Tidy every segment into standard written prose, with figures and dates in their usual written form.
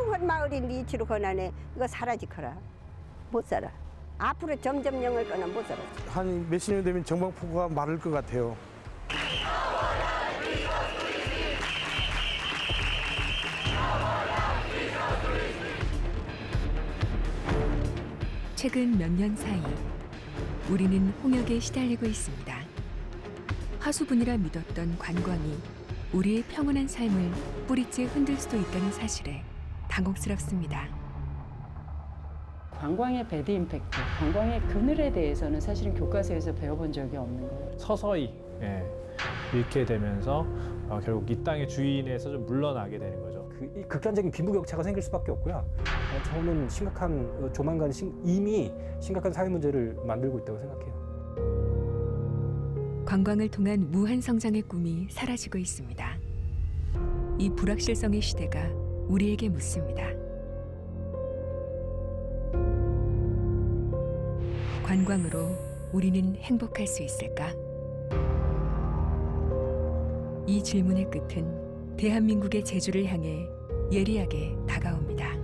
훌륭한 마을인데 이치로 권하네. 이거 사라지거라. 못 살아. 앞으로 점점 영을 거나 못 살아. 한 몇십 년 되면 정방포구가 마를 것 같아요. 최근 몇 년 사이 우리는 홍역에 시달리고 있습니다. 하수분이라 믿었던 관광이 우리의 평온한 삶을 뿌리째 흔들 수도 있다는 사실에 당혹스럽습니다. 관광의 배드 임팩트, 관광의 그늘에 대해서는 사실은 교과서에서 배워본 적이 없는 거예요. 서서히 잃게 되면서 결국 이 땅의 주인에서 좀 물러나게 되는 거죠. 이 극단적인 빈부격차가 생길 수밖에 없고요. 저는 조만간 이미 심각한 사회 문제를 만들고 있다고 생각해요. 관광을 통한 무한 성장의 꿈이 사라지고 있습니다. 이 불확실성의 시대가 우리에게 묻습니다. 관광으로 우리는 행복할 수 있을까? 이 질문의 끝은 대한민국의 제주를 향해 예리하게 다가옵니다.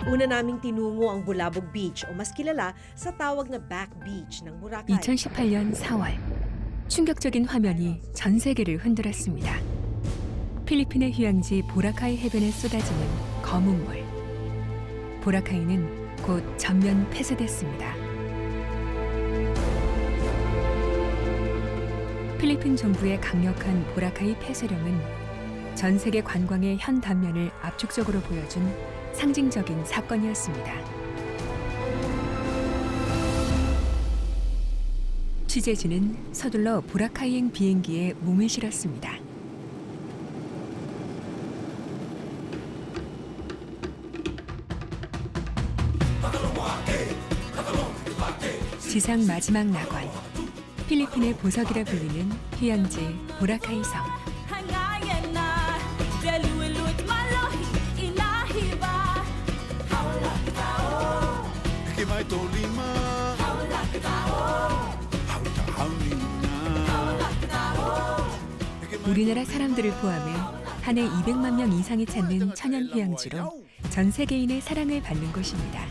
Una naming tinungo ang Bulabog Beach o mas kilala sa tawag na Back Beach ng Boracay. 2018년 4월 충격적인 화면이 전 세계를 흔들었습니다. 필리핀의 휴양지 보라카이 해변에 쏟아지는 검은 물. 보라카이는 곧 전면 폐쇄됐습니다. 필리핀 정부의 강력한 보라카이 폐쇄령은 전 세계 관광의 현 단면을 압축적으로 보여준 상징적인 사건이었습니다. 취재진은 서둘러 보라카이행 비행기에 몸을 실었습니다. 지상 마지막 낙원, 필리핀의 보석이라 불리는 휴양지 보라카이 섬. 우리나라 사람들을 포함해 한 해 200만 명 이상이 찾는 천연 휴양지로 전 세계인의 사랑을 받는 곳입니다.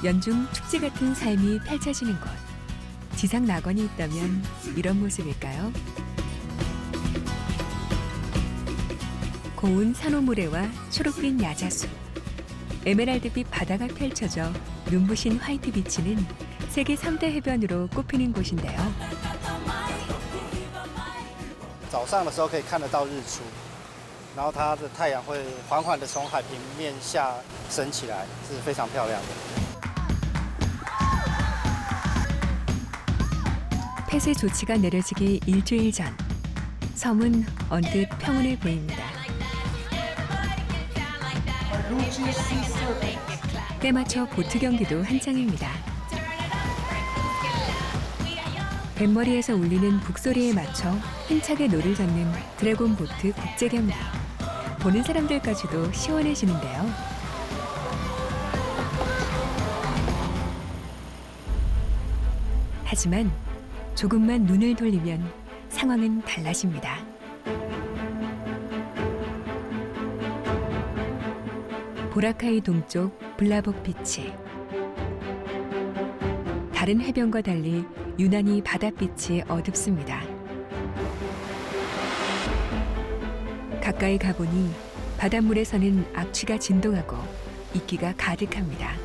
연중 축제 같은 삶이 펼쳐지는 곳. 지상 낙원이 있다면 이런 모습일까요? 고운 산호모래와 초록빛 야자수, 에메랄드빛 바다가 펼쳐져 눈부신 화이트 비치는 세계 3대 해변으로 꼽히는 곳인데요. 早上的时候可以看得到日出，然后它的太阳会缓缓地从海平面下升起来，是非常漂亮的。 폐쇄 조치가 내려지기 일주일 전, 섬은 언뜻 평온해 보입니다. 때맞춰 보트 경기도 한창입니다. 뱃머리에서 울리는 북소리에 맞춰 힘차게 노를 젓는 드래곤 보트 국제 경기. 보는 사람들까지도 시원해지는데요. 하지만 조금만 눈을 돌리면 상황은 달라집니다. 보라카이 동쪽 블라복 비치. 다른 해변과 달리 유난히 바닷빛이 어둡습니다. 가까이 가보니 바닷물에서는 악취가 진동하고 이끼가 가득합니다.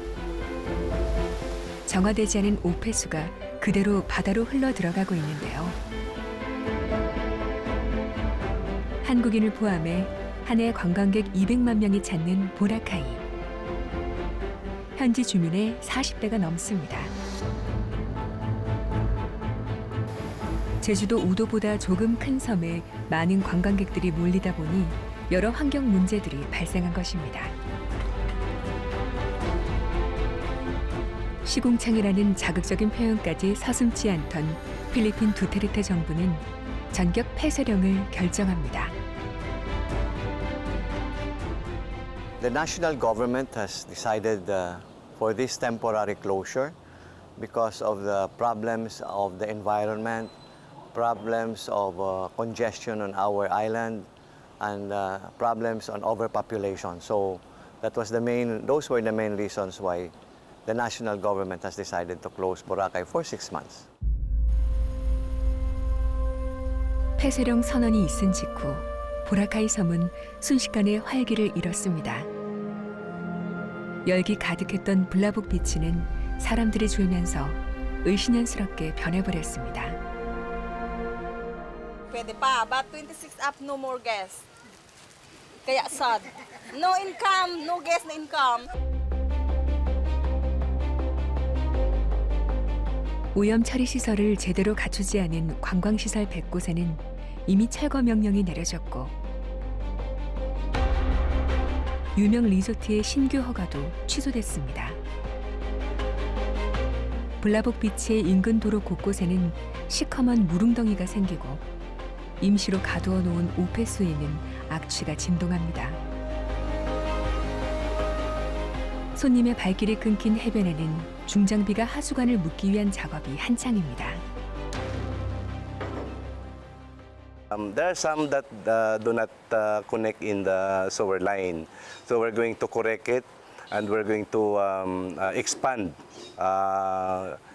정화되지 않은 오폐수가 그대로 바다로 흘러 들어가고 있는데요. 한국인을 포함해 한 해 관광객 200만 명이 찾는 보라카이. 현지 주민의 40대가 넘습니다. 제주도 우도보다 조금 큰 섬에 많은 관광객들이 몰리다 보니 여러 환경 문제들이 발생한 것입니다. 시궁창이라는 자극적인 표현까지 서슴지 않던 필리핀 두테르테 정부는 전격 폐쇄령을 결정합니다. The national government has decided for this temporary closure because of the problems of the environment, problems of congestion on our island, and problems on overpopulation. So those were the main reasons why the national government has decided to close Boracay for 6 months. 폐쇄령 선언이 있은 직후 보라카이 섬은 순식간에 활기를 잃었습니다. 열기 가득했던 블라북 비치는 사람들이 줄면서 을씨년스럽게 변해버렸습니다. Pwede pa, but 26 up, no more gas. Kaya sad. No income, no gas na income. 오염 처리 시설을 제대로 갖추지 않은 관광시설 100곳에는 이미 철거 명령이 내려졌고 유명 리조트의 신규 허가도 취소됐습니다. 블라북 비치의 인근 도로 곳곳에는 시커먼 무릉덩이가 생기고 임시로 가두어 놓은 오폐수에는 악취가 진동합니다. 손님의 발길이 끊긴 해변에는 중장비가 하수관을 묻기 위한 작업이 한창입니다. There are some that do not connect in the sewer line. So we're going to correct it and we're going to expand,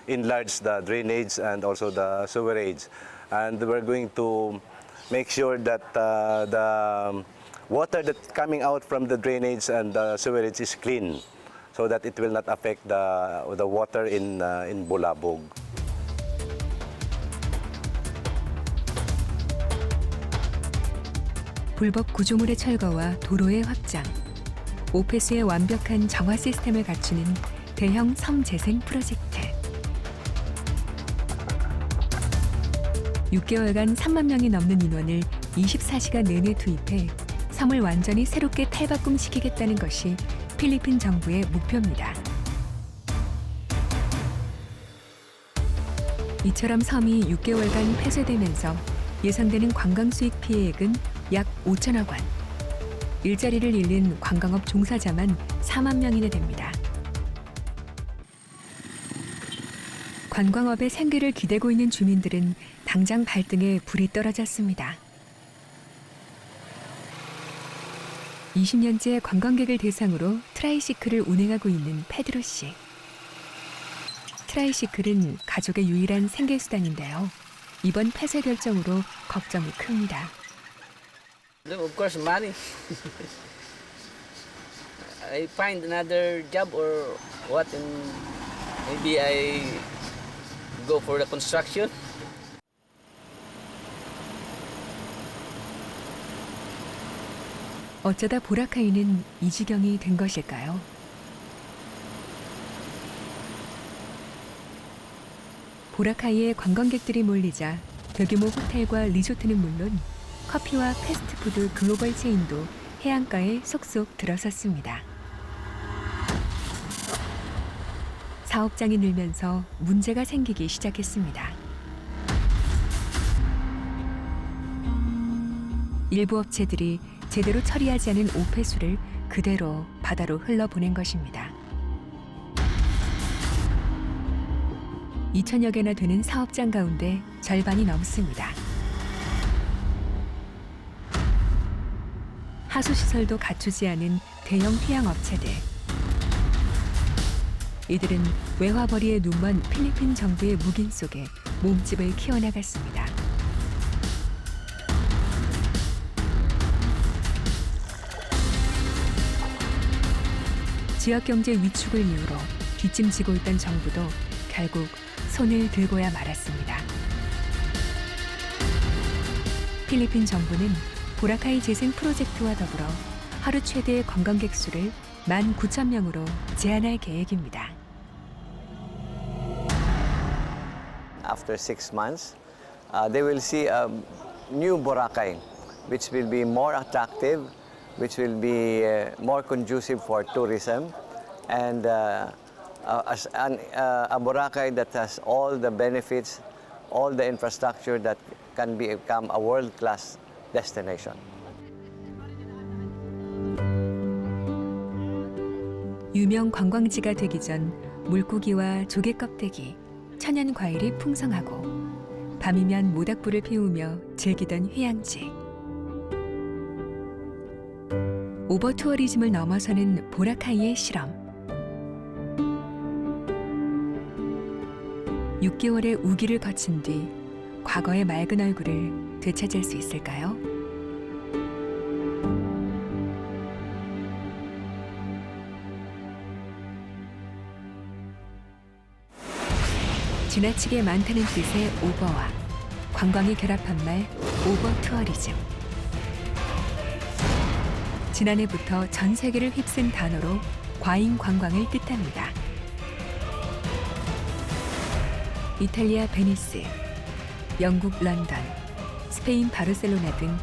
enlarge the drainage and also the sewerage. And we're going to make sure that the water that's coming out from the drainage and the sewerage is clean so that it will not affect the water in Bulabog. 불법 구조물의 철거와 도로의 확장, 오폐수의 완벽한 정화 시스템을 갖추는 대형 섬 재생 프로젝트. 6개월간 3만 명이 넘는 인원을 24시간 내내 투입해 섬을 완전히 새롭게 탈바꿈시키겠다는 것이 필리핀 정부의 목표입니다. 이처럼 섬이 6개월간 폐쇄되면서 예상되는 관광 수익 피해액은 약 5천억 원. 일자리를 잃는 관광업 종사자만 4만 명이나 됩니다. 관광업의 생계를 기대고 있는 주민들은 당장 발등에 불이 떨어졌습니다. 20년째 관광객을 대상으로 트라이시클을 운행하고 있는 페드로 씨. 트라이시클은 가족의 유일한 생계수단인데요. 이번 폐쇄 결정으로 걱정이 큽니다. Of course, money. I find another job or what, and maybe I go for the construction. 어쩌다 보라카이는 이 지경이 된 것일까요? 보라카이에 관광객들이 몰리자 대규모 호텔과 리조트는 물론 커피와 패스트푸드 글로벌 체인도 해안가에 속속 들어섰습니다. 사업장이 늘면서 문제가 생기기 시작했습니다. 일부 업체들이 제대로 처리하지 않은 오폐수를 그대로 바다로 흘러보낸 것입니다. 2천여 개나 되는 사업장 가운데 절반이 넘습니다. 하수시설도 갖추지 않은 대형 휴양업체들. 이들은 외화벌이에 눈먼 필리핀 정부의 묵인 속에 몸집을 키워나갔습니다. 지역경제 위축을 이유로 뒷짐지고 있던 정부도 결국 손을 들고야 말았습니다. 필리핀 정부는 보라카이 재생 프로젝트와 더불어 하루 최대 관광객 수를 19,000명으로 제한할 계획입니다. After 6 months, they will see a new Boracay, which will be more attractive, which will be more conducive for tourism, and a Boracay that has all the benefits, all the infrastructure that can become a world-class destination. 유명 관광지가 되기 전 물고기와 조개 껍데기, 천연 과일이 풍성하고 밤이면 모닥불을 피우며 즐기던 휴양지. 오버 투어리즘을 넘어서는 보라카이의 실험. 6개월의 우기를 거친 뒤 과거의 맑은 얼굴을 되찾을 수 있을까요? 지나치게 많다는 뜻의 오버와 관광이 결합한 말 오버 투어리즘. 지난해부터 전 세계를 휩쓴 단어로 과잉 관광을 뜻합니다. 이탈리아 베니스, 영국 런던, 스페인 바르셀로나 등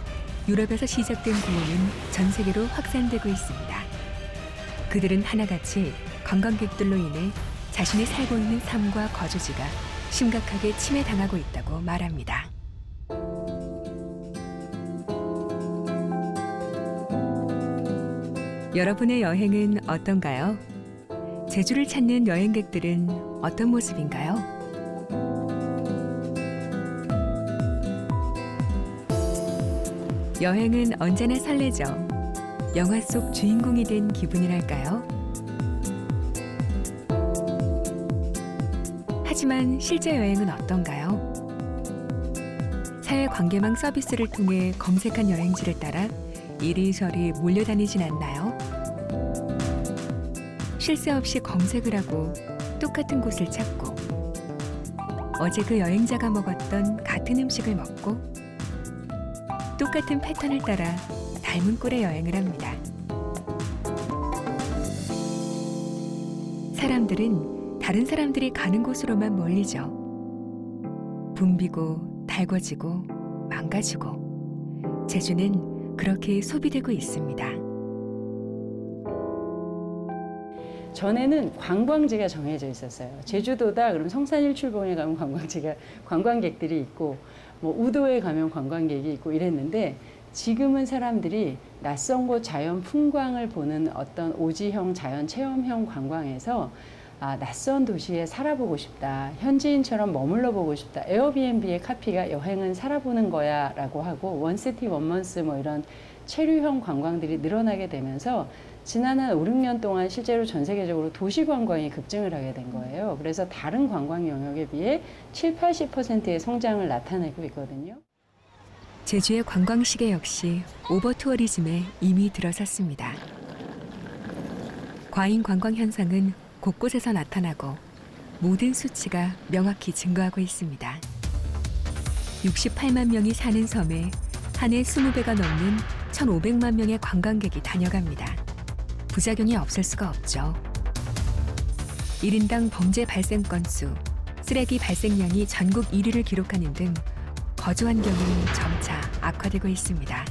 유럽에서 시작된 부흥은 전 세계로 확산되고 있습니다. 그들은 하나같이 관광객들로 인해 자신이 살고 있는 삶과 거주지가 심각하게 침해당하고 있다고 말합니다. 여러분의 여행은 어떤가요? 제주를 찾는 여행객들은 어떤 모습인가요? 여행은 언제나 설레죠. 영화 속 주인공이 된 기분이랄까요? 하지만 실제 여행은 어떤가요? 사회관계망 서비스를 통해 검색한 여행지를 따라 이리저리 몰려다니진 않나요? 쉴 새 없이 검색을 하고 똑같은 곳을 찾고 어제 그 여행자가 먹었던 같은 음식을 먹고 똑같은 패턴을 따라 닮은 꼴의 여행을 합니다. 사람들은 다른 사람들이 가는 곳으로만 몰리죠. 붐비고 달궈지고 망가지고 제주는 그렇게 소비되고 있습니다. 전에는 관광지가 정해져 있었어요. 제주도다 그럼 성산일출봉에 가면 관광객들이 있고 뭐 우도에 가면 관광객이 있고 이랬는데 지금은 사람들이 낯선 곳 자연 풍광을 보는 어떤 오지형 자연 체험형 관광에서 낯선 도시에 살아보고 싶다. 현지인처럼 머물러 보고 싶다. 에어비앤비의 카피가 여행은 살아보는 거야 라고 하고 원시티 원먼스 뭐 이런 체류형 관광들이 늘어나게 되면서 지난 한 5, 6년 동안 실제로 전 세계적으로 도시 관광이 급증을 하게 된 거예요. 그래서 다른 관광 영역에 비해 7, 80%의 성장을 나타내고 있거든요. 제주의 관광 시계 역시 오버 투어리즘에 이미 들어섰습니다. 과잉 관광 현상은 곳곳에서 나타나고 모든 수치가 명확히 증거하고 있습니다. 68만 명이 사는 섬에 한 해 20배가 넘는 1,500만 명의 관광객이 다녀갑니다. 부작용이 없을 수가 없죠. 1인당 범죄 발생 건수, 쓰레기 발생량이 전국 1위를 기록하는 등 거주 환경은 점차 악화되고 있습니다.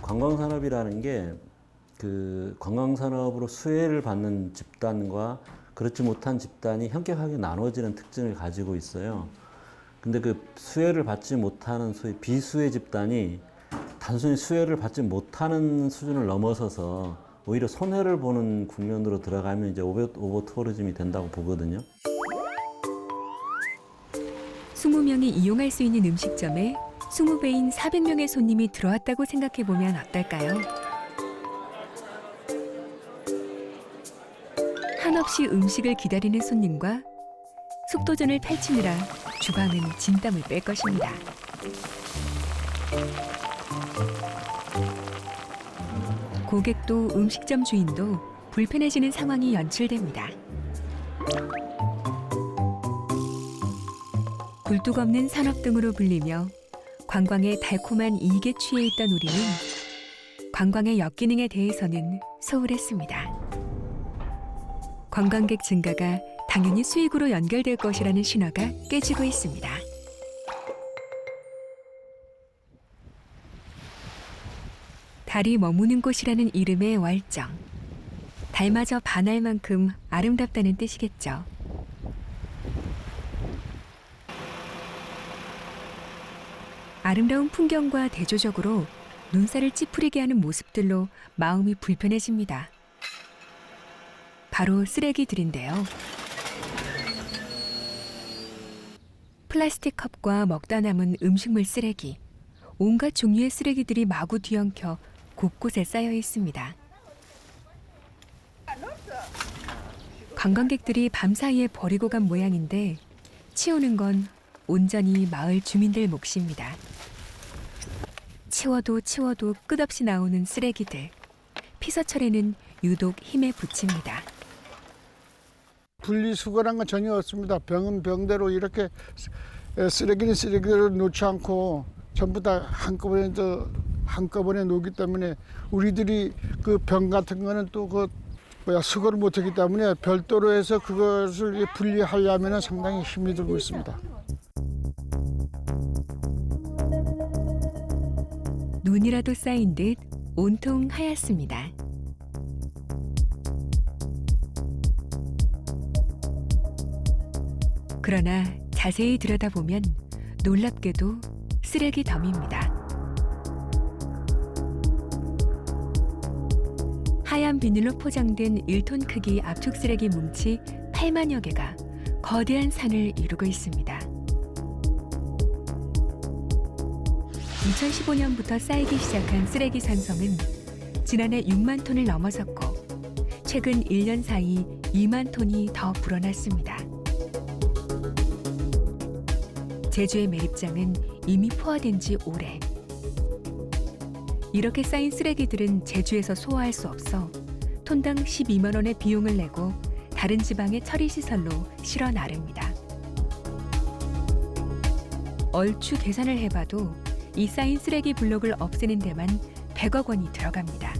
관광산업이라는 게 그 관광산업으로 수혜를 받는 집단과 그렇지 못한 집단이 현격하게 나눠지는 특징을 가지고 있어요. 근데 그 수혜를 받지 못하는 소위 비수혜 집단이 단순히 수혜를 받지 못하는 수준을 넘어서서 오히려 손해를 보는 국면으로 들어가면 이제 오버 투어리즘이 된다고 보거든요. 20명이 이용할 수 있는 음식점에 20배인 400명의 손님이 들어왔다고 생각해보면 어떨까요? 한없이 음식을 기다리는 손님과 속도전을 펼치느라 주방은 진땀을 뺄 것입니다. 고객도 음식점 주인도 불편해지는 상황이 연출됩니다. 굴뚝 없는 산업 등으로 불리며 관광의 달콤한 이익에 취해 있던 우리는 관광의 역기능에 대해서는 소홀했습니다. 관광객 증가가 당연히 수익으로 연결될 것이라는 신화가 깨지고 있습니다. 달이 머무는 곳이라는 이름의 월정. 달마저 반할 만큼 아름답다는 뜻이겠죠. 아름다운 풍경과 대조적으로 눈살을 찌푸리게 하는 모습들로 마음이 불편해집니다. 바로 쓰레기들인데요. 플라스틱 컵과 먹다 남은 음식물 쓰레기, 온갖 종류의 쓰레기들이 마구 뒤엉켜 곳곳에 쌓여 있습니다. 관광객들이 밤사이에 버리고 간 모양인데 치우는 건 온전히 마을 주민들 몫입니다. 치워도 치워도 끝없이 나오는 쓰레기들. 피서철에는 유독 힘에 부칩니다. 분리수거란 건 전혀 없습니다. 병은 병대로 이렇게 쓰레기는 쓰레기대로 놓지 않고 전부 다 한꺼번에 놓기 때문에 우리들이 그 병 같은 거는 또 수거를 못하기 때문에 별도로 해서 그것을 분리하려면 상당히 힘이 들고 있습니다. 눈이라도 쌓인 듯 온통 하얗습니다. 그러나 자세히 들여다보면 놀랍게도 쓰레기 덤입니다. 하얀 비닐로 포장된 1톤 크기 압축 쓰레기 뭉치 8만여 개가 거대한 산을 이루고 있습니다. 2015년부터 쌓이기 시작한 쓰레기 산성은 지난해 6만 톤을 넘어섰고 최근 1년 사이 2만 톤이 더 불어났습니다. 제주의 매립장은 이미 포화된 지 오래. 이렇게 쌓인 쓰레기들은 제주에서 소화할 수 없어 톤당 12만 원의 비용을 내고 다른 지방의 처리시설로 실어 나릅니다. 얼추 계산을 해봐도 이 쌓인 쓰레기 블록을 없애는 데만 100억 원이 들어갑니다.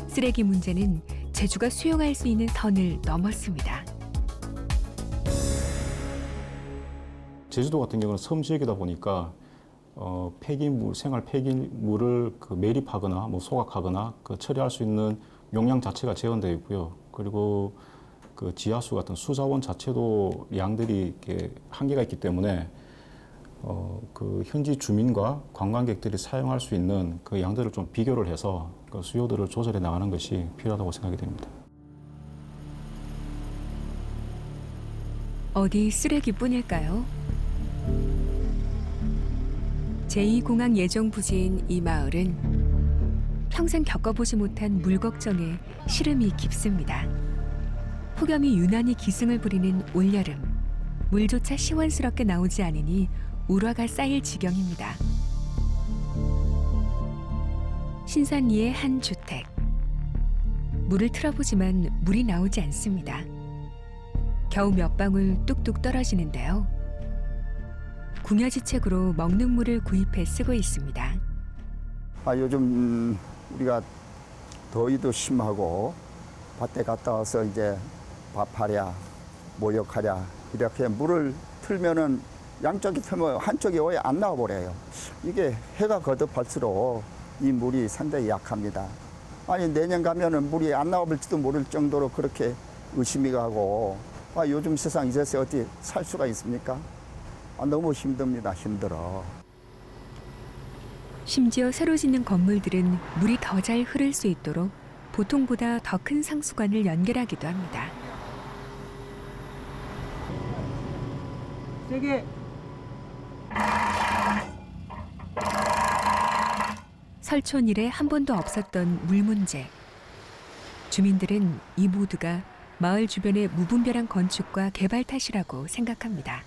쓰레기 문제는 제주가 수용할 수 있는 선을 넘었습니다. 제주도 같은 경우는 섬 지역이다 보니까 폐기물, 생활 폐기물을 매립하거나 소각하거나 처리할 수 있는 용량 자체가 제한되어 있고요. 그리고 지하수 같은 수자원 자체도 양들이 이렇게 한계가 있기 때문에 현지 주민과 관광객들이 사용할 수 있는 그 양들을 좀 비교를 해서 그 수요들을 조절해 나가는 것이 필요하다고 생각이 됩니다. 어디 쓰레기뿐일까요? 제2공항 예정 부지인 이 마을은 평생 겪어보지 못한 물 걱정에 시름이 깊습니다. 폭염이 유난히 기승을 부리는 올여름, 물조차 시원스럽게 나오지 않으니 울화가 쌓일 지경입니다. 신산리의 한 주택. 물을 틀어보지만 물이 나오지 않습니다. 겨우 몇 방울 뚝뚝 떨어지는데요. 궁여지책으로 먹는 물을 구입해 쓰고 있습니다. 요즘 우리가 더위도 심하고 밭에 갔다 와서 이제 밥하랴, 모욕하랴 이렇게 물을 틀면은 양쪽이 틀면 한쪽이 오해 안 나와 버려요. 이게 해가 거듭할수록 이 물이 상당히 약합니다. 내년 가면은 물이 안 나와볼지도 모를 정도로 그렇게 의심이 가고 요즘 세상 이제서 어디 살 수가 있습니까? 너무 힘듭니다. 힘들어. 심지어 새로 짓는 건물들은 물이 더 잘 흐를 수 있도록 보통보다 더 큰 상수관을 연결하기도 합니다. 세게. 설촌 이래 한 번도 없었던 물 문제. 주민들은 이 모두가 마을 주변의 무분별한 건축과 개발 탓이라고 생각합니다.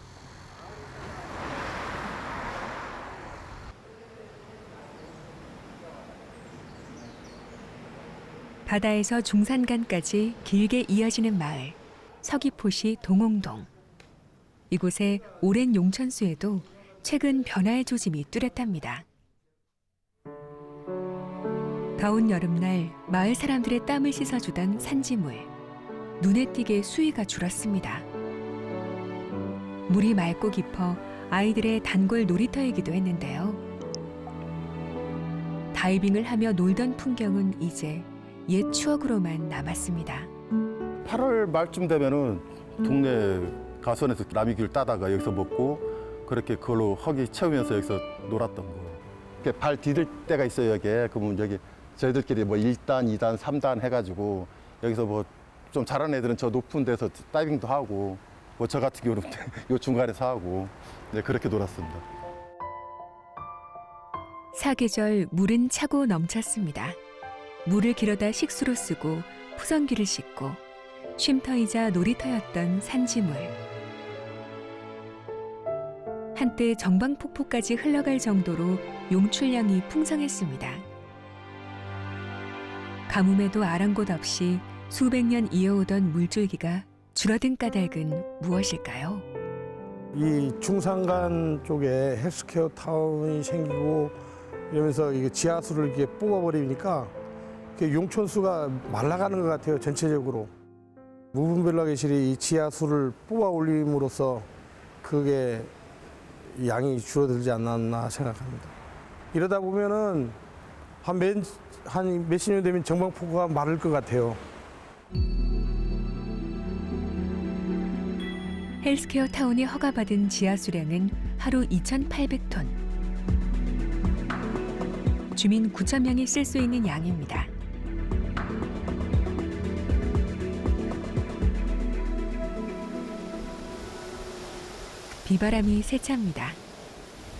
바다에서 중산간까지 길게 이어지는 마을, 서귀포시 동홍동. 이곳에 오랜 용천수에도 최근 변화의 조짐이 뚜렷합니다. 더운 여름날 마을 사람들의 땀을 씻어주던 산지물. 눈에 띄게 수위가 줄었습니다. 물이 맑고 깊어 아이들의 단골 놀이터이기도 했는데요. 다이빙을 하며 놀던 풍경은 이제 옛 추억으로만 남았습니다. 8월 말쯤 되면은 동네 가수원에서 나미귤 따다가 여기서 먹고 그렇게 그걸로 허기 채우면서 여기서 놀았던 거예요. 이렇게 발 디딜 때가 있어요, 여기에. 그러면 여기 저희들끼리 뭐 1단, 2단, 3단 해가지고 여기서 뭐 좀 잘하는 애들은 저 높은 데서 다이빙도 하고 뭐 저 같은 경우는 요 중간에서 하고 네, 그렇게 놀았습니다. 사계절 물은 차고 넘쳤습니다. 물을 길어다 식수로 쓰고 푸성귀를 씻고 쉼터이자 놀이터였던 산지물. 한때 정방폭포까지 흘러갈 정도로 용출량이 풍성했습니다. 가뭄에도 아랑곳 없이 수백 년 이어오던 물줄기가 줄어든 까닭은 무엇일까요? 이 중산간 쪽에 헬스케어 타운이 생기고 이러면서 이게 지하수를 이렇게 뽑아버리니까 용천수가 말라가는 것 같아요, 전체적으로. 무분별하게실이 이 지하수를 뽑아 올림으로써 그게 양이 줄어들지 않았나 생각합니다. 이러다 보면은 한 몇십 년 되면 정방폭포가 마를 것 같아요. 헬스케어 타운이 허가받은 지하수량은 하루 2,800톤. 주민 9,000명이 쓸 수 있는 양입니다. 비바람이 세차입니다.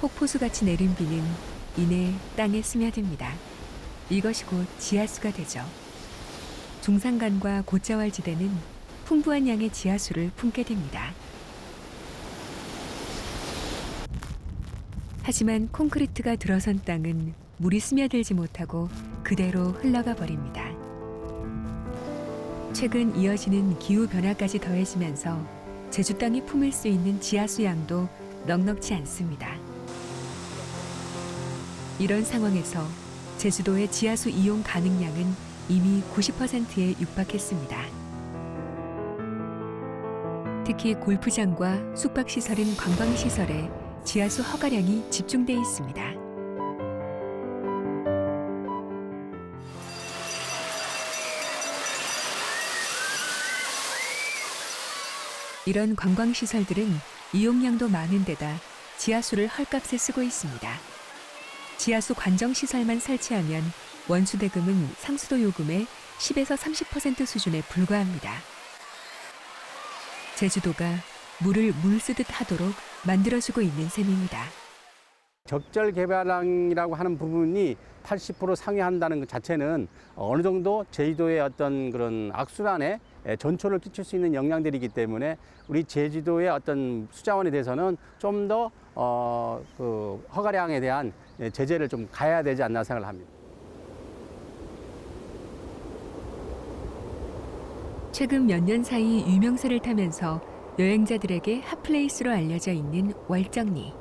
폭포수같이 내린 비는 이내 땅에 스며듭니다. 이것이 곧 지하수가 되죠. 중산간과 고자왈지대는 풍부한 양의 지하수를 품게 됩니다. 하지만 콘크리트가 들어선 땅은 물이 스며들지 못하고 그대로 흘러가 버립니다. 최근 이어지는 기후변화까지 더해지면서 제주 땅이 품을 수 있는 지하수 양도 넉넉지 않습니다. 이런 상황에서 제주도의 지하수 이용 가능량은 이미 90%에 육박했습니다. 특히 골프장과 숙박시설인 관광시설에 지하수 허가량이 집중돼 있습니다. 이런 관광시설들은 이용량도 많은 데다 지하수를 헐값에 쓰고 있습니다. 지하수 관정시설만 설치하면 원수대금은 상수도 요금의 10에서 30% 수준에 불과합니다. 제주도가 물을 물 쓰듯 하도록 만들어주고 있는 셈입니다. 적절 개발량이라고 하는 부분이 80% 상회한다는 것 자체는 어느 정도 제주도의 어떤 그런 악순환에 전초를 끼칠 수 있는 영향들이기 때문에 우리 제주도의 어떤 수자원에 대해서는 좀 더 그 허가량에 대한 제재를 좀 가해야 되지 않나 생각을 합니다. 최근 몇 년 사이 유명세를 타면서 여행자들에게 핫플레이스로 알려져 있는 월정리.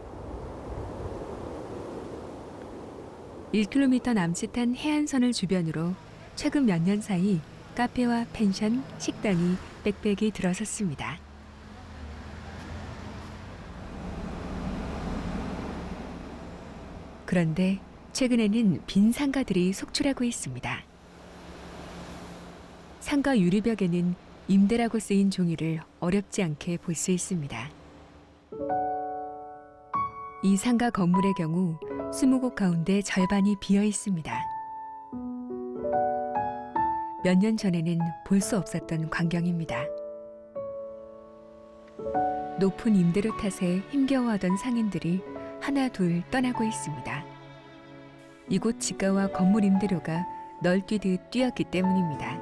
1km 남짓한 해안선을 주변으로 최근 몇 년 사이 카페와 펜션, 식당이 빽빽이 들어섰습니다. 그런데 최근에는 빈 상가들이 속출하고 있습니다. 상가 유리벽에는 임대라고 쓰인 종이를 어렵지 않게 볼 수 있습니다. 이 상가 건물의 경우 20곳 가운데 절반이 비어 있습니다. 몇 년 전에는 볼 수 없었던 광경입니다. 높은 임대료 탓에 힘겨워하던 상인들이 하나 둘 떠나고 있습니다. 이곳 지가와 건물 임대료가 널뛰듯 뛰었기 때문입니다.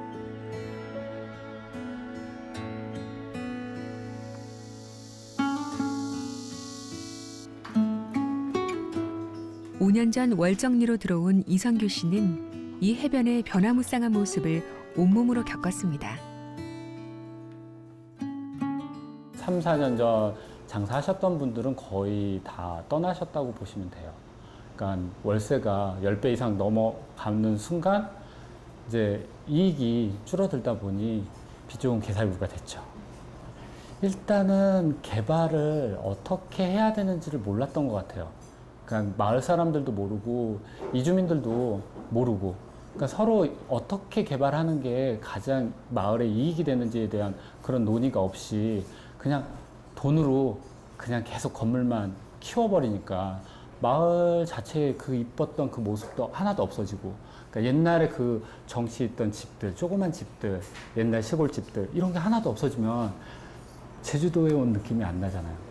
5년 전 월정리로 들어온 이성규 씨는 이 해변의 변화무쌍한 모습을 온몸으로 겪었습니다. 3, 4년 전 장사하셨던 분들은 거의 다 떠나셨다고 보시면 돼요. 그러니까 월세가 10배 이상 넘어가는 순간 이제 이익이 줄어들다 보니 비좁은 개살구가 됐죠. 일단은 개발을 어떻게 해야 되는지를 몰랐던 것 같아요. 그러니까 마을 사람들도 모르고 이주민들도 모르고 그러니까 서로 어떻게 개발하는 게 가장 마을에 이익이 되는지에 대한 그런 논의가 없이 그냥 돈으로 그냥 계속 건물만 키워버리니까 마을 자체의 그 이뻤던 그 모습도 하나도 없어지고 그러니까 옛날에 그 정치 있던 집들, 조그만 집들, 옛날 시골 집들 이런 게 하나도 없어지면 제주도에 온 느낌이 안 나잖아요.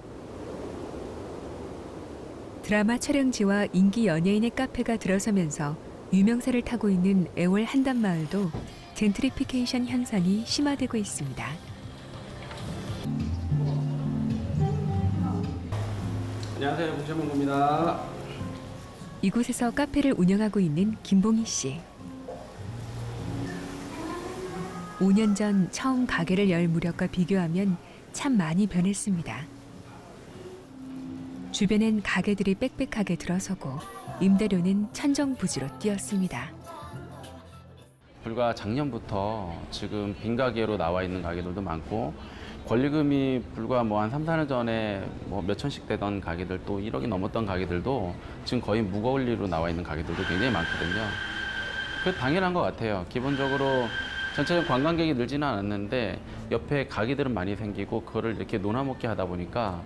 드라마 촬영지와 인기 연예인의 카페가 들어서면서 유명세를 타고 있는 애월 한단마을도 젠트리피케이션 현상이 심화되고 있습니다. 안녕하세요, 국제문구입니다. 이곳에서 카페를 운영하고 있는 김봉희 씨. 5년 전 처음 가게를 열 무렵과 비교하면 참 많이 변했습니다. 주변엔 가게들이 빽빽하게 들어서고 임대료는 천정부지로 뛰었습니다. 불과 작년부터 지금 빈 가게로 나와 있는 가게들도 많고 권리금이 불과 뭐 한 3, 4년 전에 뭐 몇 천씩 되던 가게들 또 1억이 넘었던 가게들도 지금 거의 무권리로 나와 있는 가게들도 굉장히 많거든요. 그게 당연한 것 같아요. 기본적으로 전체적으로 관광객이 늘지는 않았는데 옆에 가게들은 많이 생기고 그거를 이렇게 논아먹게 하다 보니까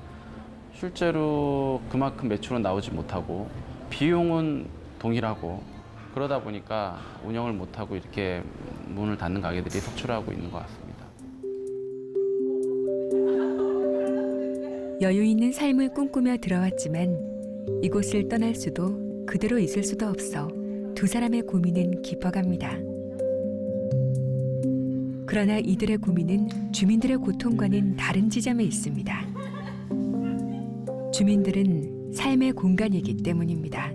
실제로 그만큼 매출은 나오지 못하고 비용은 동일하고 그러다 보니까 운영을 못하고 이렇게 문을 닫는 가게들이 속출하고 있는 것 같습니다. 여유 있는 삶을 꿈꾸며 들어왔지만 이곳을 떠날 수도 그대로 있을 수도 없어 두 사람의 고민은 깊어갑니다. 그러나 이들의 고민은 주민들의 고통과는 다른 지점에 있습니다. 주민들은 삶의 공간이기 때문입니다.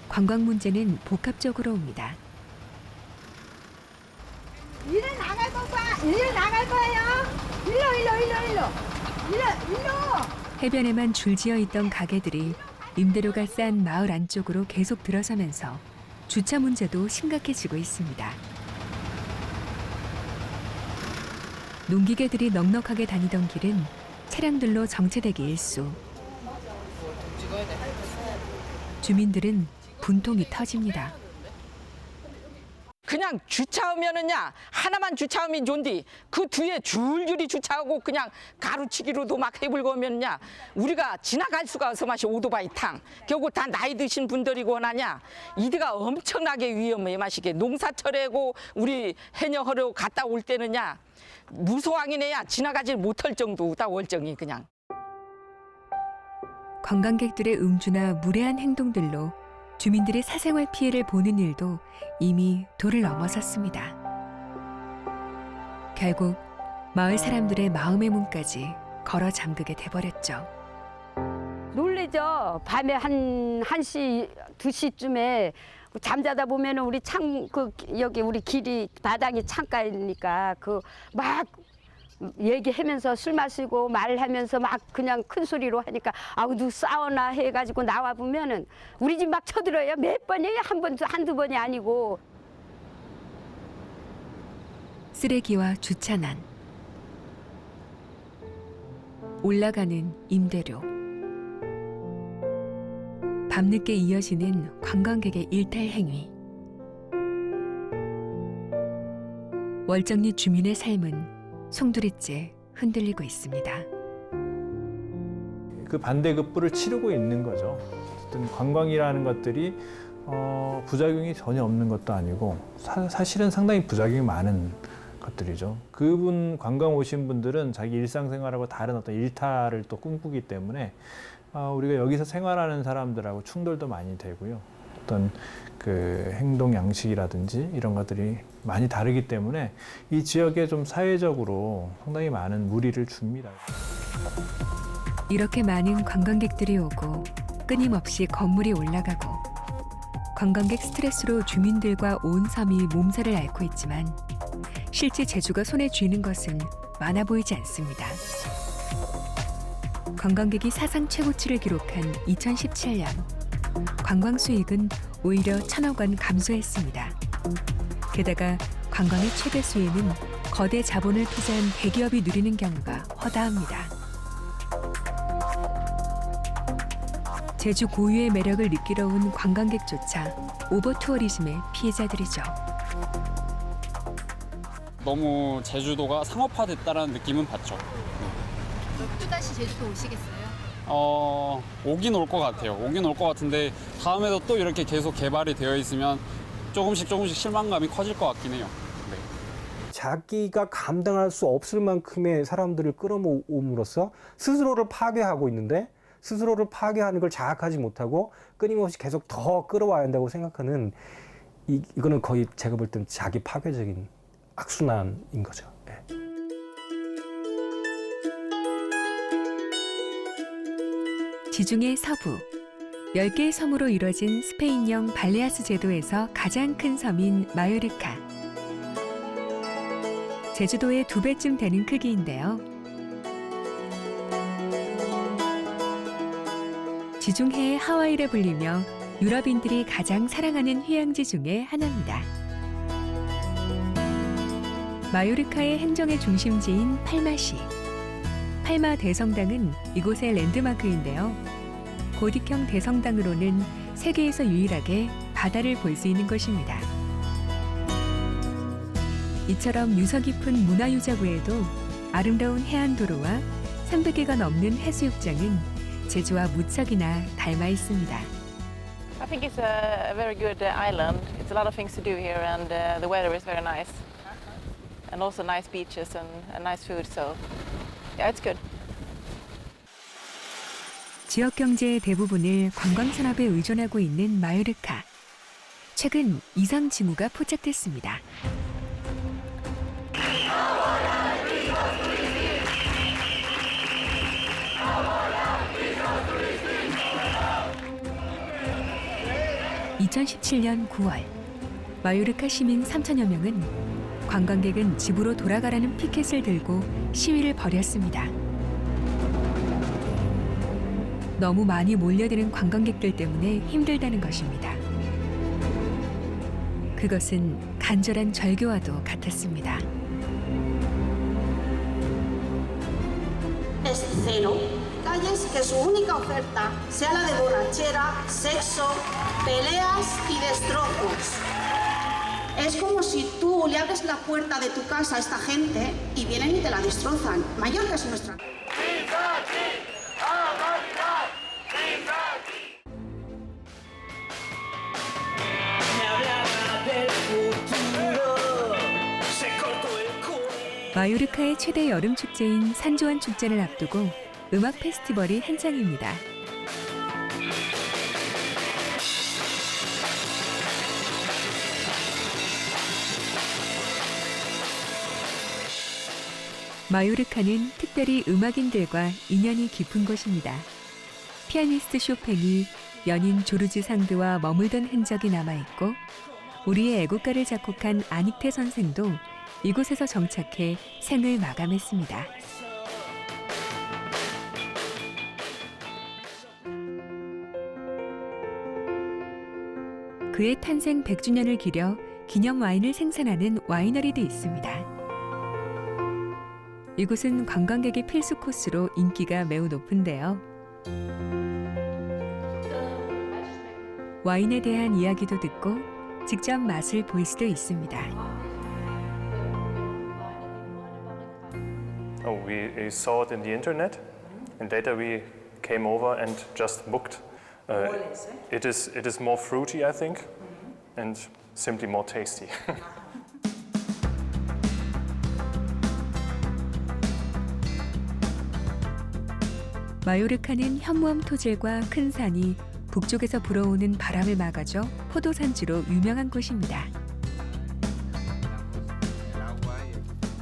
관광 문제는 복합적으로 옵니다. 일을 나갈 거야. 일을 나갈 거예요. 일로. 해변에만 줄지어 있던 가게들이 임대료가 싼 마을 안쪽으로 계속 들어서면서 주차 문제도 심각해지고 있습니다. 농기계들이 넉넉하게 다니던 길은 차량들로 정체되기 일쑤. 주민들은 분통이 터집니다. 그냥 주차하면은야 하나만 주차하면 좋은데 그 뒤에 줄줄이 주차하고 그냥 가로치기로도 막 해불고 하면야 우리가 지나갈 수가 없어 마시 오토바이 탕 결국 다 나이 드신 분들이고 원하냐 이들가 엄청나게 위험해 마시게 농사철에고 우리 해녀하러 갔다 올 때는야 무소왕이네야 지나가지 못할 정도다 월정이 그냥. 관광객들의 음주나 무례한 행동들로 주민들의 사생활 피해를 보는 일도 이미 도를 넘어섰습니다. 결국 마을 사람들의 마음의 문까지 걸어 잠그게 돼버렸죠. 놀래죠. 밤에 한 1시, 2시쯤에 잠자다 보면은 우리 여기 우리 길이 바닥이 창가이니까 막 얘기하면서 술 마시고 말하면서 막 그냥 큰 소리로 하니까 아우 누구 싸우나 해가지고 나와 보면은 우리 집 막 쳐들어요. 몇 번이에요? 한두 번이 아니고. 쓰레기와 주차난, 올라가는 임대료, 밤늦게 이어지는 관광객의 일탈 행위. 월정리 주민의 삶은 송두리째 흔들리고 있습니다. 그 반대급부를 치르고 있는 거죠. 어쨌든 관광이라는 것들이 부작용이 전혀 없는 것도 아니고 사실은 상당히 부작용이 많은 것들이죠. 그분 관광 오신 분들은 자기 일상생활하고 다른 어떤 일탈을 또 꿈꾸기 때문에 우리가 여기서 생활하는 사람들하고 충돌도 많이 되고요. 어떤 그 행동 양식이라든지 이런 것들이 많이 다르기 때문에 이 지역에 좀 사회적으로 상당히 많은 무리를 줍니다. 이렇게 많은 관광객들이 오고 끊임없이 건물이 올라가고 관광객 스트레스로 주민들과 온 섬이 몸살을 앓고 있지만 실제 제주가 손에 쥐는 것은 많아 보이지 않습니다. 관광객이 사상 최고치를 기록한 2017년 관광 수익은 오히려 1,000억 원 감소했습니다. 게다가 관광의 최대 수혜는 거대 자본을 투자한 대기업이 누리는 경우가 허다합니다. 제주 고유의 매력을 느끼러 온 관광객조차 오버투어리즘의 피해자들이죠. 너무 제주도가 상업화됐다는 느낌은 받죠. 또다시 제주도 오시겠어요? 오긴 올 것 같아요. 오긴 올 것 같은데 다음에도 또 이렇게 계속 개발이 되어 있으면 조금씩 실망감이 커질 것 같긴 해요. 네. 자기가 감당할 수 없을 만큼의 사람들을 끌어모음으로써 스스로를 파괴하고 있는데 스스로를 파괴하는 걸 자각하지 못하고 끊임없이 계속 더 끌어와야 한다고 생각하는 이거는 거의 제가 볼 때는 자기 파괴적인 악순환인 거죠. 네. 지중해 서부 10개의 섬으로 이뤄진 스페인형 발레아스 제도에서 가장 큰 섬인 마요르카. 제주도의 2배쯤 되는 크기인데요. 지중해의 하와이를 불리며 유럽인들이 가장 사랑하는 휴양지 중에 하나입니다. 마요르카의 행정의 중심지인 팔마시. 팔마 대성당은 이곳의 랜드마크인데요. 고딕형 대성당으로는 세계에서 유일하게 바다를 볼 수 있는 곳입니다. 이처럼 유서 깊은 문화유적외에도 아름다운 해안도로와 300개가 넘는 해수욕장은 제주와 무척이나 닮아 있습니다. I think it's a very good island. It's a lot of things to do here, and the weather is very nice, and also nice beaches and nice food. So, yeah, it's good. 지역 경제의 대부분을 관광 산업에 의존하고 있는 마요르카. 최근 이상 징후가 포착됐습니다. (2017년 9월) 마요르카 시민 3천여 명은 관광객은 집으로 돌아가라는 피켓을 들고 시위를 벌였습니다. 너무 많이 몰려드는 관광객들 때문에 힘들다는 것입니다. 그것은 간절한 절교와도 같았습니다. Es cero. Calles que su única oferta sea la de borrachera, sexo, peleas y destrozos. Es como si tú le abres la puerta de tu casa a esta gente y vienen y te la destrozan. Mallorca es nuestra. 마요르카의 최대 여름 축제인 산조안 축제를 앞두고 음악 페스티벌이 한창입니다. 마요르카는 특별히 음악인들과 인연이 깊은 곳입니다. 피아니스트 쇼팽이 연인 조르지 상드와 머물던 흔적이 남아있고 우리의 애국가를 작곡한 아닉테 선생도 이곳에서 정착해 생을 마감했습니다. 그의 탄생 100주년을 기려 기념 와인을 생산하는 와이너리도 있습니다. 이곳은 관광객의 필수 코스로 인기가 매우 높은데요. 와인에 대한 이야기도 듣고 직접 맛을 볼 수도 있습니다. We saw it in the internet, and later we came over and just booked. It is more fruity, I think, and simply more tasty. 마요르카는 현무암 토질과 큰 산이 북쪽에서 불어오는 바람을 막아줘 포도 산지로 유명한 곳입니다.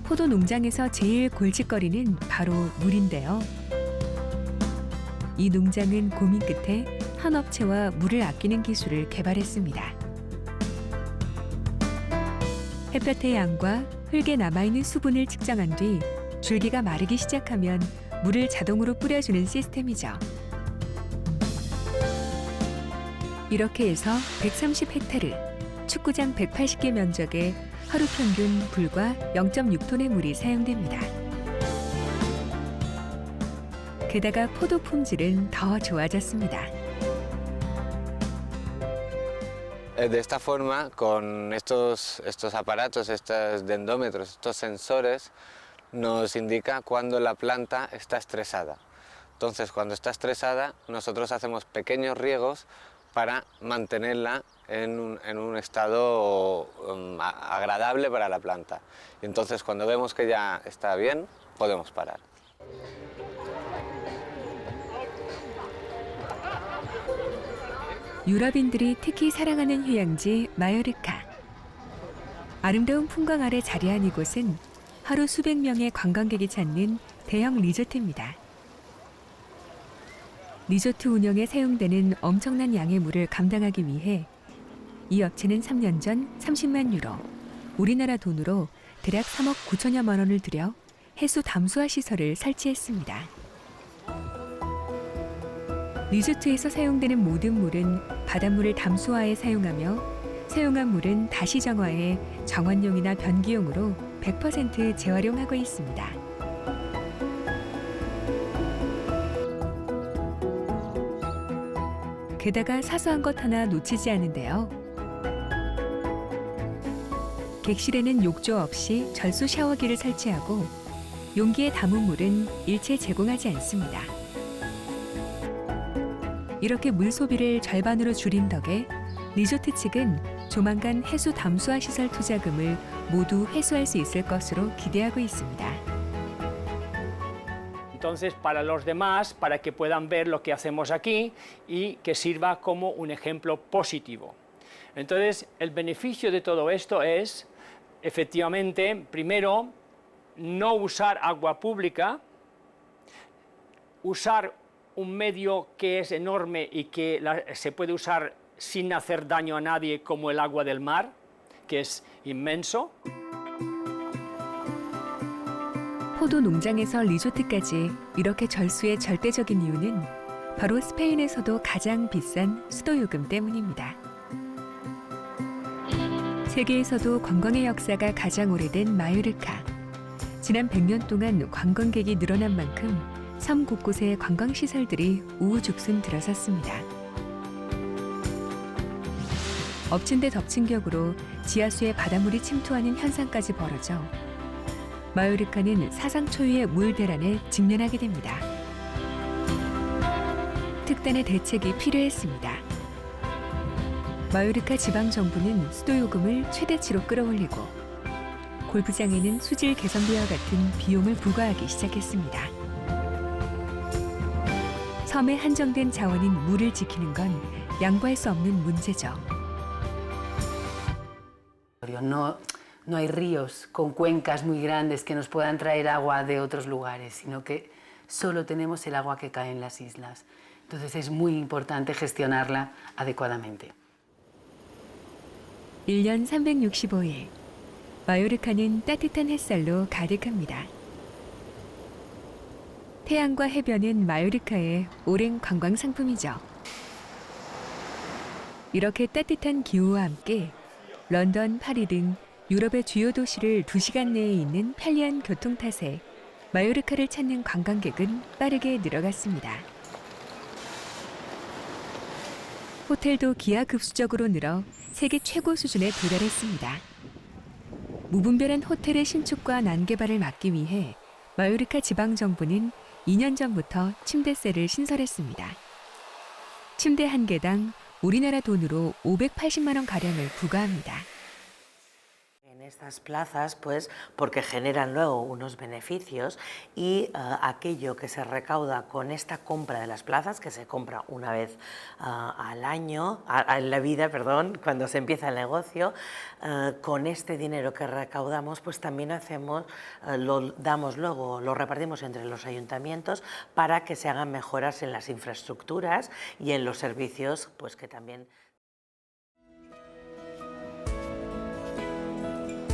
포도 농장에서 제일 골칫거리는 바로 물인데요. 이 농장은 고민 끝에 한 업체와 물을 아끼는 기술을 개발했습니다. 햇볕의 양과 흙에 남아있는 수분을 측정한 뒤 줄기가 마르기 시작하면 물을 자동으로 뿌려주는 시스템이죠. 이렇게 해서 130헥타르, 축구장 180개 면적에 하루 평균 불과 0.6톤의 물이 사용됩니다. 게다가 포도 품질은 더 좋아졌습니다. De esta forma, con estos aparatos, estos dendómetros, estos sensores, nos indica cuando la planta está estresada. Entonces, cuando está estresada, nosotros hacemos pequeños riegos para mantenerla en un estado agradable para la planta. Y entonces, cuando vemos que ya está bien, podemos parar. 유럽인들이 특히 사랑하는 휴양지 마요르카. 아름다운 풍광 아래 자리한 이곳은 하루 수백 명의 관광객이 찾는 대형 리조트입니다. 리조트 운영에 사용되는 엄청난 양의 물을 감당하기 위해 이 업체는 3년 전 30만 유로, 우리나라 돈으로 대략 3억 9천여만 원을 들여 해수 담수화 시설을 설치했습니다. 리조트에서 사용되는 모든 물은 바닷물을 담수화에 사용하며 사용한 물은 다시 정화해 정원용이나 변기용으로 100% 재활용하고 있습니다. 게다가 사소한 것 하나 놓치지 않은데요. 객실에는 욕조 없이 절수 샤워기를 설치하고 용기에 담은 물은 일체 제공하지 않습니다. 이렇게 물 소비를 절반으로 줄인 덕에 리조트 측은 조만간 해수 담수화 시설 투자금을 모두 회수할 수 있을 것으로 기대하고 있습니다. Entonces, para los demás, para que puedan ver lo que hacemos aquí y que sirva como un ejemplo positivo. Entonces, el beneficio de todo esto es, efectivamente, primero, no usar agua pública, usar un medio que es enorme y que se puede usar sin hacer daño a nadie, como el agua del mar, que es inmenso. 포도 농장에서 리조트까지 이렇게 절수의 절대적인 이유는 바로 스페인에서도 가장 비싼 수도 요금 때문입니다. 세계에서도 관광의 역사가 가장 오래된 마요르카. 지난 100년 동안 관광객이 늘어난 만큼 섬 곳곳에 관광시설들이 우후죽순 들어섰습니다. 엎친 데 덮친 격으로 지하수에 바닷물이 침투하는 현상까지 벌어져 마요르카는 사상 초유의 물 대란에 직면하게 됩니다. 특단의 대책이 필요했습니다. 마요르카 지방정부는 수도 요금을 최대치로 끌어올리고 골프장에는 수질 개선비와 같은 비용을 부과하기 시작했습니다. 섬의 한정된 자원인 물을 지키는 건 양보할 수 없는 문제죠. No hay ríos con cuencas muy grandes que nos puedan traer agua de otros lugares, sino que solo tenemos el agua que cae en las islas. Entonces es muy importante gestionarla adecuadamente. 1년 365일, 마요르카는 따뜻한 햇살로 가득합니다. 태양과 해변은 마요르카의 오랜 관광 상품이죠. 이렇게 따뜻한 기후와 함께 런던, 파리 등 유럽의 주요 도시를 2시간 내에 있는 편리한 교통 탓에 마요르카를 찾는 관광객은 빠르게 늘어갔습니다. 호텔도 기하급수적으로 늘어 세계 최고 수준에 도달했습니다. 무분별한 호텔의 신축과 난개발을 막기 위해 마요르카 지방정부는 2년 전부터 침대세를 신설했습니다. 침대 한 개당 우리나라 돈으로 580만 원 가량을 부과합니다. Estas plazas, pues, porque generan luego unos beneficios y aquello que se recauda con esta compra de las plazas, que se compra una vez al año, en la vida, perdón, cuando se empieza el negocio, con este dinero que recaudamos, pues también hacemos, lo damos luego, lo repartimos entre los ayuntamientos para que se hagan mejoras en las infraestructuras y en los servicios, pues que también.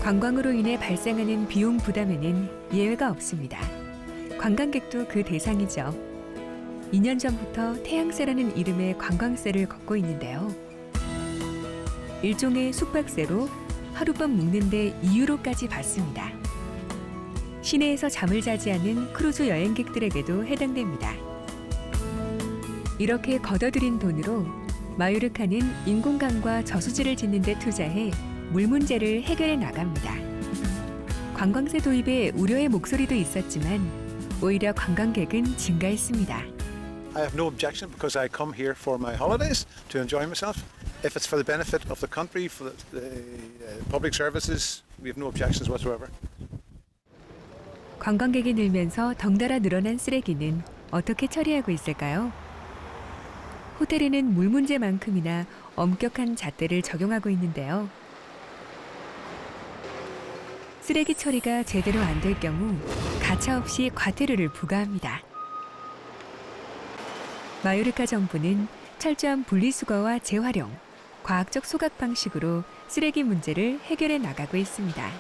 관광으로 인해 발생하는 비용 부담에는 예외가 없습니다. 관광객도 그 대상이죠. 2년 전부터 태양세라는 이름의 관광세를 걷고 있는데요. 일종의 숙박세로 하룻밤 묵는데 2유로까지 받습니다. 시내에서 잠을 자지 않는 크루즈 여행객들에게도 해당됩니다. 이렇게 걷어들인 돈으로 마요르카는 인공강과 저수지를 짓는 데 투자해 물 문제를 해결해 나갑니다. 관광세 도입에 우려의 목소리도 있었지만 오히려 관광객은 증가했습니다. I have no objection because I come here for my holidays to enjoy myself. If it's for the benefit of the country, for the public services, we have no objections whatsoever. 관광객이 늘면서 덩달아 늘어난 쓰레기는 어떻게 처리하고 있을까요? 호텔에는 물 문제만큼이나 엄격한 잣대를 적용하고 있는데요. 쓰레기 처리가 제대로 안 될 경우 가차없이 과태료를 부과합니다. 마요르카 정부는 철저한 분리수거와 재활용, 과학적 소각 방식으로 쓰레기 문제를 해결해 나가고 있습니다.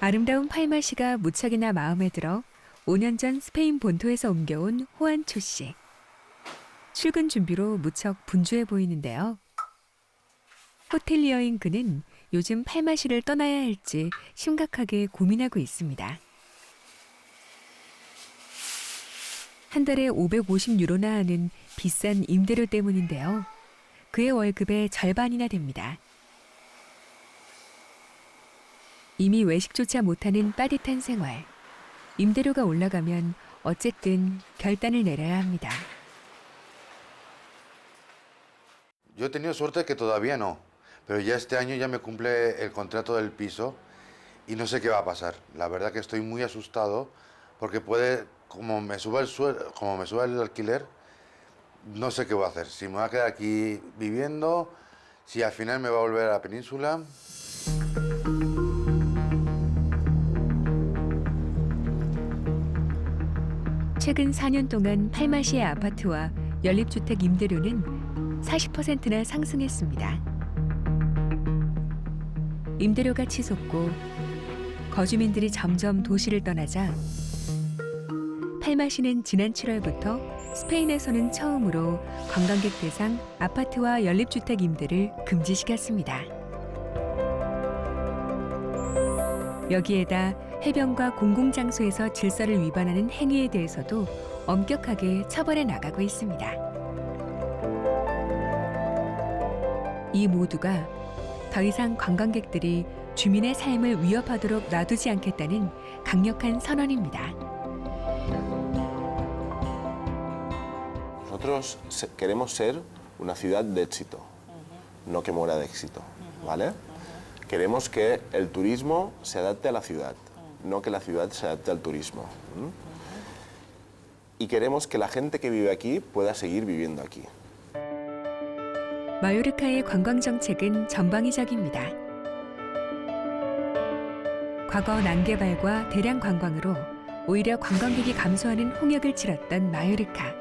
아름다운 팔마시가 무척이나 마음에 들어 5년 전 스페인 본토에서 옮겨온 호안초 씨. 출근 준비로 무척 분주해 보이는데요. 호텔리어인 그는 요즘 팔마시를 떠나야 할지 심각하게 고민하고 있습니다. 한 달에 550유로나 하는 비싼 임대료 때문인데요. 그의 월급의 절반이나 됩니다. 이미 외식조차 못하는 빠듯한 생활. 임대료가 올라가면 어쨌든 결단을 내려야 합니다. Yo he tenido suerte que todavía no, pero ya este año ya me cumple el contrato del piso y no sé qué va a pasar. La verdad que estoy muy asustado porque puede, como me suba el alquiler, no sé qué voy a hacer. Si me voy a quedar aquí viviendo, si al final me voy a volver a la península. 최근 4년 동안 팔마시의 아파트와 연립주택 임대료는 40%나 상승했습니다. 임대료가 치솟고 거주민들이 점점 도시를 떠나자 팔마시는 지난 7월부터 스페인에서는 처음으로 관광객 대상 아파트와 연립주택 임대를 금지시켰습니다. 여기에다 해변과 공공장소에서 질서를 위반하는 행위에 대해서도 엄격하게 처벌해 나가고 있습니다. 이 모두가 더 이상 관광객들이 주민의 삶을 위협하도록 놔두지 않겠다는 강력한 선언입니다. Nosotros queremos ser una ciudad de éxito, no que muera de éxito, ¿vale? Queremos que el turismo se adapte a la ciudad, no que la ciudad se adapte al turismo. Y queremos que la gente que vive aquí pueda seguir viviendo aquí. 마요르카의 관광 정책은 전방위적입니다. 과거 난개발과 대량 관광으로 오히려 관광객이 감소하는 홍역을 치렀던 마요르카.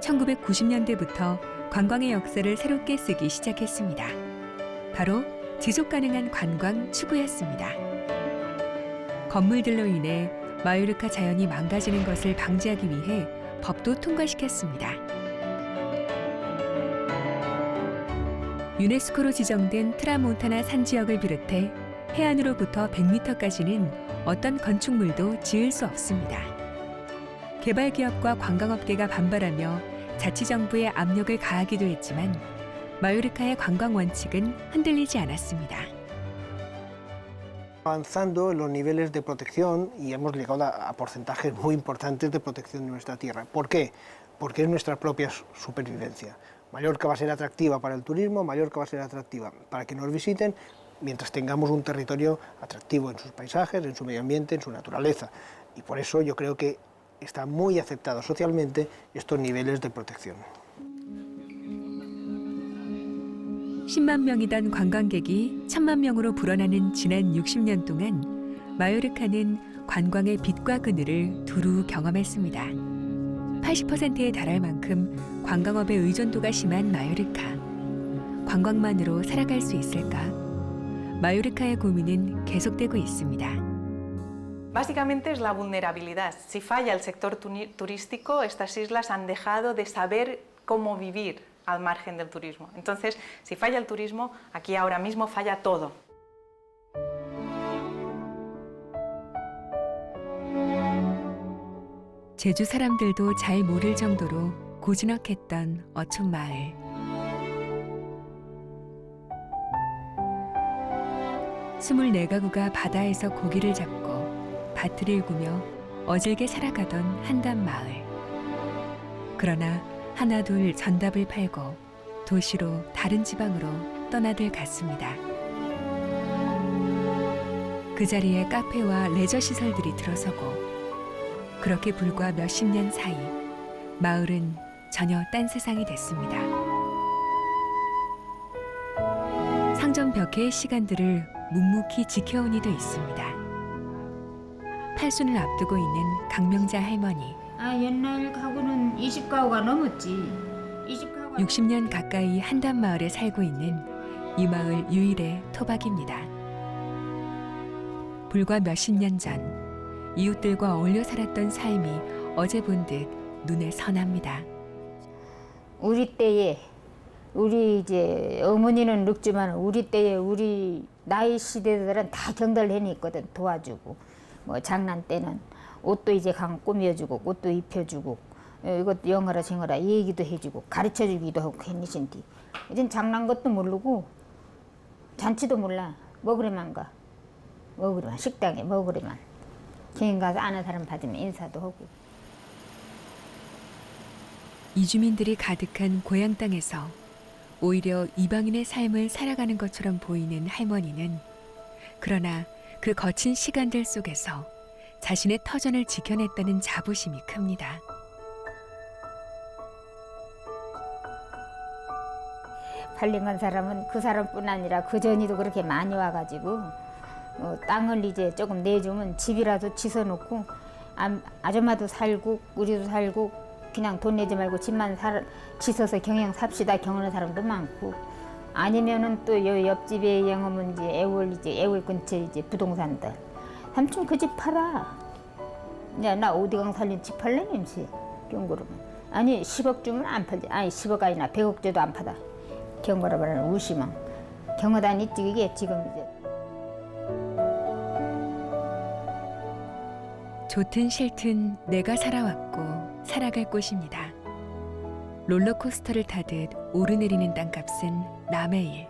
1990년대부터 관광의 역사를 새롭게 쓰기 시작했습니다. 바로 지속 가능한 관광 추구였습니다. 건물들로 인해 마요르카 자연이 망가지는 것을 방지하기 위해 법도 통과시켰습니다. 유네스코로 지정된 트라몬타나 산 지역을 비롯해 해안으로부터 100m까지는 어떤 건축물도 지을 수 없습니다. 개발기업과 관광업계가 반발하며 자치정부에 압력을 가하기도 했지만 마요르카의 관광 원칙은 흔들리지 않았습니다. Avanzando en los niveles de protección y hemos llegado a porcentajes muy importantes de protección de nuestra tierra. ¿Por qué? Porque es nuestra propia supervivencia. Mallorca va a ser atractiva para el turismo, Mallorca va a ser atractiva para que nos visiten, mientras tengamos un territorio atractivo en sus paisajes, en su medio ambiente, en su naturaleza. Y por eso yo creo que está muy aceptado socialmente estos niveles de protección. 10만 명이던 관광객이 1000만 명으로 불어나는 지난 60년 동안 마요르카는 관광의 빛과 그늘을 두루 경험했습니다. 80%에 달할 만큼 관광업의 의존도가 심한 마요르카. 관광만으로 살아갈 수 있을까? 마요르카의 고민은 계속되고 있습니다. Básicamente es la vulnerabilidad. Si falla el sector turístico, estas islas han dejado de saber cómo vivir al margen del turismo. Entonces, si falla el turismo, aquí ahora mismo falla todo. 제주 사람들도 잘 모를 정도로 고즈넉했던 어촌 마을. 스물네 가구가 바다에서 고기를 잡고 밭을 일구며 어질게 살아가던 한담 마을. 그러나 하나둘 전답을 팔고 도시로 다른 지방으로 떠나들 갔습니다. 그 자리에 카페와 레저 시설들이 들어서고 그렇게 불과 몇십 년 사이 마을은 전혀 딴 세상이 됐습니다. 상점 벽해의 시간들을 묵묵히 지켜온 이도 있습니다. 팔순을 앞두고 있는 강명자 할머니. 옛날 가구는 20가구가 넘었지. 60년 가까이 한담 마을에 살고 있는 이 마을 유일의 토박입니다. 불과 몇십 년 전 이웃들과 어울려 살았던 삶이 어제 본 듯 눈에 선합니다. 우리 때에 우리 이제 어머니는 늙지만 우리 때에 우리 나이 시대들은 다 경달해니 있거든. 도와주고 뭐 장난 때는 옷도 이제 강 꾸며주고 꽃도 입혀주고 이것도 영어라 정어라 얘기도 해주고 가르쳐주기도 하고 괜히신디 이젠 장난 것도 모르고 잔치도 몰라. 먹으려만 가. 먹으려만 식당에 먹으려만. 경 가서 아는 사람 받으면 인사도 하고. 이주민들이 가득한 고향 땅에서 오히려 이방인의 삶을 살아가는 것처럼 보이는 할머니는 그러나 그 거친 시간들 속에서 자신의 터전을 지켜냈다는 자부심이 큽니다. 팔린 간 사람은 그 사람뿐 아니라 그 전이도 그렇게 많이 와가지고 땅을 이제 조금 내주면 집이라도 지어놓고 아줌마도 살고 우리도 살고 그냥 돈 내지 말고 집만 지어서 경영 삽시다 경하는 사람도 많고 아니면은 또 요 옆집에 영어면 이제 애월 근처에 이제 부동산들 삼촌 그 집 팔아. 야, 나 오디강 살린 집 팔래 임시 경고로면 아니 10억 주면 안 팔지. 아니 10억 아니나 100억 줘도 안 팔아. 경고라 말하는 우시망 경어단 있지 이게 지금 이제. 좋든 싫든 내가 살아왔고 살아갈 곳입니다. 롤러코스터를 타듯 오르내리는 땅값은 남의 일.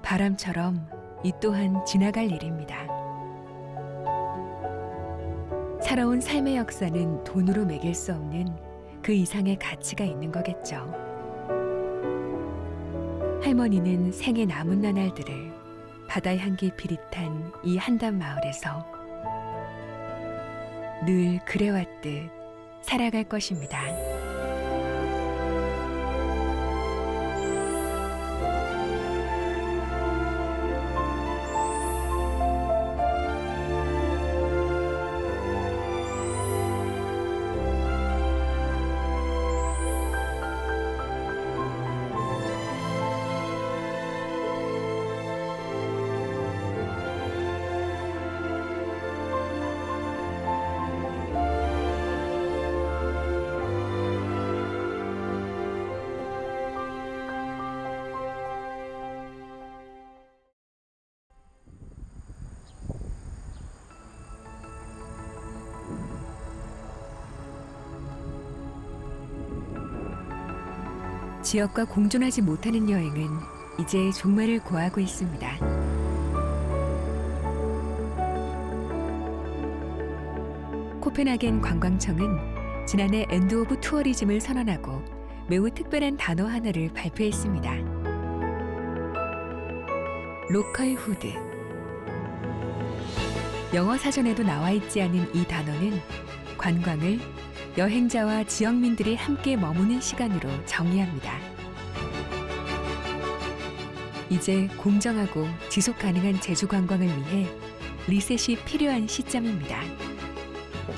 바람처럼 이 또한 지나갈 일입니다. 살아온 삶의 역사는 돈으로 매길 수 없는 그 이상의 가치가 있는 거겠죠. 할머니는 생의 남은 나날들을 바다 향기 비릿한 이 한담 마을에서 늘 그래왔듯 살아갈 것입니다. 지역과 공존하지 못하는 여행은 이제 종말을 고하고 있습니다. 코펜하겐 관광청은 지난해 엔드 오브 투어리즘을 선언하고 매우 특별한 단어 하나를 발표했습니다. 로컬 후드. 영어 사전에도 나와 있지 않은 이 단어는 관광을 여행자와 지역민들이 함께 머무는 시간으로 정의합니다. 이제 공정하고 지속 가능한 제주 관광을 위해 리셋이 필요한 시점입니다.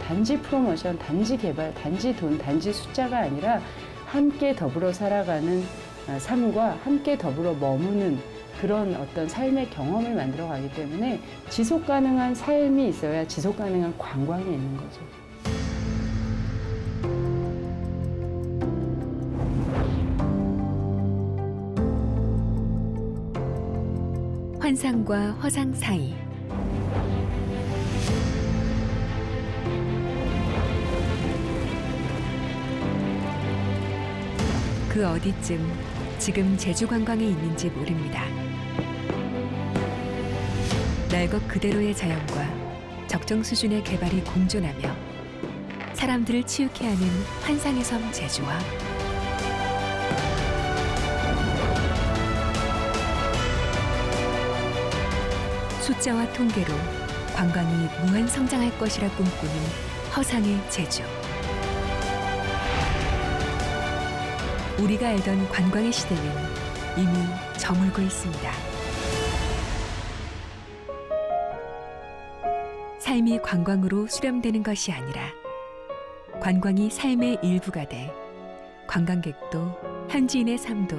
단지 프로모션, 단지 개발, 단지 돈, 단지 숫자가 아니라 함께 더불어 살아가는 삶과 함께 더불어 머무는 그런 어떤 삶의 경험을 만들어 가기 때문에 지속 가능한 삶이 있어야 지속 가능한 관광이 있는 거죠. 환상과 허상 사이 그 어디쯤 지금 제주 관광에 있는지 모릅니다. 날 것 그대로의 자연과 적정 수준의 개발이 공존하며 사람들을 치유케 하는 환상의 섬 제주와 숫자와 통계로 관광이 무한 성장할 것이라 꿈꾸는 허상의 제주. 우리가 알던 관광의 시대는 이미 저물고 있습니다. 삶이 관광으로 수렴되는 것이 아니라 관광이 삶의 일부가 돼 관광객도 현지인의 삶도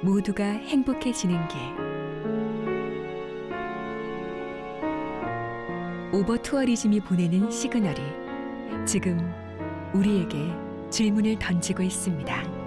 모두가 행복해지는 길. 오버투어리즘이 보내는 시그널이 지금 우리에게 질문을 던지고 있습니다.